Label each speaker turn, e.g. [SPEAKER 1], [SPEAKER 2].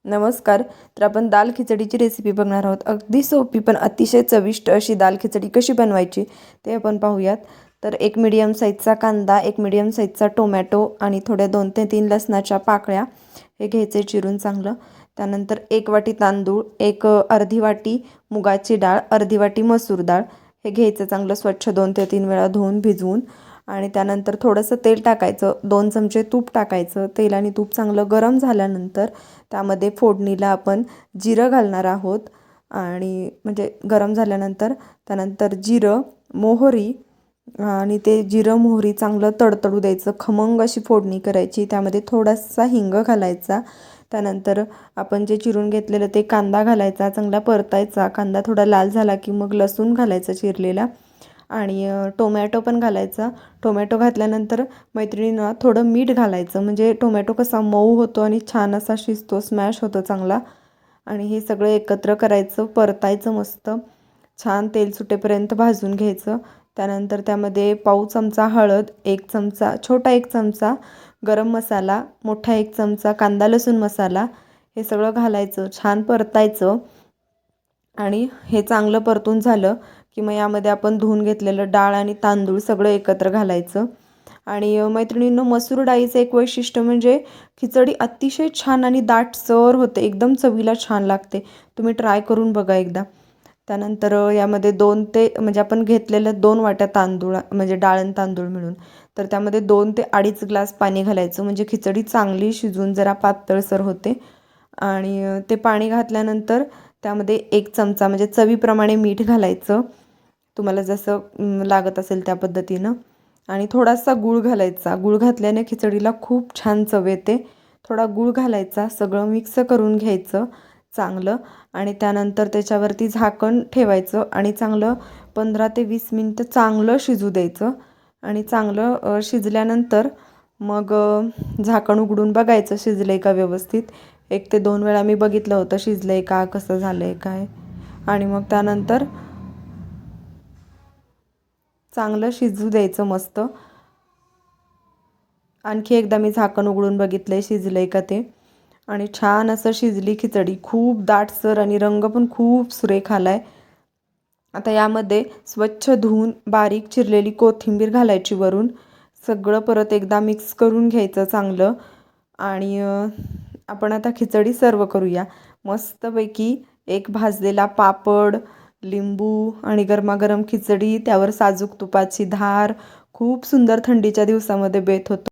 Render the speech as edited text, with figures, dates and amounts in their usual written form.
[SPEAKER 1] नमस्कार. तर आपण दाल खिचडीची रेसिपी बघणार आहोत. अगदी सोपी पण अतिशय चविष्ट अशी दाल खिचडी कशी बनवायची ते आपण पाहूयात. तर एक मीडियम साईजचा कांदा, एक मीडियम साईजचा टोमॅटो आणि थोड्या 2 ते 3 लसणाच्या पाकळ्या हे घ्यायचे चिरून चांगलं. त्यानंतर 1 वाटी तांदूळ, अर्धी वाटी मुगाची डाळ, अर्धी वाटी मसूर डाळ हे घ्यायचं चांगलं स्वच्छ 2 ते 3 वेळा धुवून भिजवून. आणि त्यानंतर थोडंसं तेल टाकायचं, 2 चमचे तूप टाकायचं. तेल आणि तूप चांगलं गरम झाल्यानंतर त्यामध्ये फोडणीला आपण जिरं घालणार आहोत. आणि म्हणजे गरम झाल्यानंतर त्यानंतर जिरं, मोहरी आणि ते जिरं मोहरी चांगलं तडतडू द्यायचं. खमंग अशी फोडणी करायची. त्यामध्ये थोडासा हिंग घालायचा. त्यानंतर आपण जे चिरून घेतलेलं ते कांदा घालायचा, चांगला परतायचा. कांदा थोडा लाल झाला की मग लसूण घालायचा चिरलेला आणि टोमॅटो पण घालायचा. टोमॅटो घातल्यानंतर मैत्रिणींना थोडं मीठ घालायचं, म्हणजे टोमॅटो कसा मऊ होतो आणि छान असा शिजतो, स्मॅश होतो चांगला. आणि हे सगळं एकत्र करायचं, परतायचं मस्त. छान तेल सुटेपर्यंत भाजून घ्यायचं. त्यानंतर त्यामध्ये पाव चमचा हळद, छोटा 1 चमचा गरम मसाला, मोठा 1 चमचा कांदा लसूण मसाला हे सगळं घालायचं, छान परतायचं. आणि हे चांगलं परतून झालं की मग यामध्ये आपण धुवून घेतलेलं डाळ आणि तांदूळ सगळं एकत्र घालायचं. आणि मैत्रिणींनो, मसूर डाळीचं एक वैशिष्ट्य म्हणजे खिचडी अतिशय छान आणि दाटसर होते, एकदम चवीला छान लागते. तुम्ही ट्राय करून बघा एकदा. त्यानंतर यामध्ये म्हणजे आपण घेतलेलं 2 वाट्या तांदूळ, म्हणजे डाळ आणि तांदूळ मिळून, तर त्यामध्ये 2 ते 2.5 ग्लास पाणी घालायचं, म्हणजे खिचडी चांगली शिजून जरा पातळसर होते. आणि ते पाणी घातल्यानंतर त्यामध्ये 1 चमचा म्हणजे चवीप्रमाणे मीठ घालायचं, तुम्हाला जसं लागत असेल त्या पद्धतीनं. आणि थोडासा गूळ घालायचा. गूळ घातल्याने खिचडीला खूप छान चव येते. थोडा गूळ घालायचा, सगळं मिक्स करून घ्यायचं चांगलं. आणि त्यानंतर त्याच्यावरती झाकण ठेवायचं आणि चांगलं 15 ते 20 मिनटं चांगलं शिजू द्यायचं. आणि चांगलं शिजल्यानंतर मग झाकण उघडून बघायचं शिजलं आहे का व्यवस्थित. 1 ते 2 वेळा मी बघितलं होतं शिजलं आहे का, कसं झालं आहे काय. आणि मग त्यानंतर चांगलं शिजू द्यायचं मस्त. आणखी एकदा मी झाकण उघडून बघितलं आहे शिजलं आहे का ते. आणि छान असं शिजली खिचडी, खूप दाटसर आणि रंग पण खूप सुरेख आला आहे. आता यामध्ये स्वच्छ धुवून बारीक चिरलेली कोथिंबीर घालायची वरून. सगळं परत एकदा मिक्स करून घ्यायचं चांगलं. आणि आपण आता खिचडी सर्व करूया. मस्तपैकी एक भाजलेला पापड, लिंबू आणि गरमागरम खिचडी, त्यावर साजूक तुपाची धार, खूप सुंदर थंडीच्या दिवसामध्ये बेत होतो.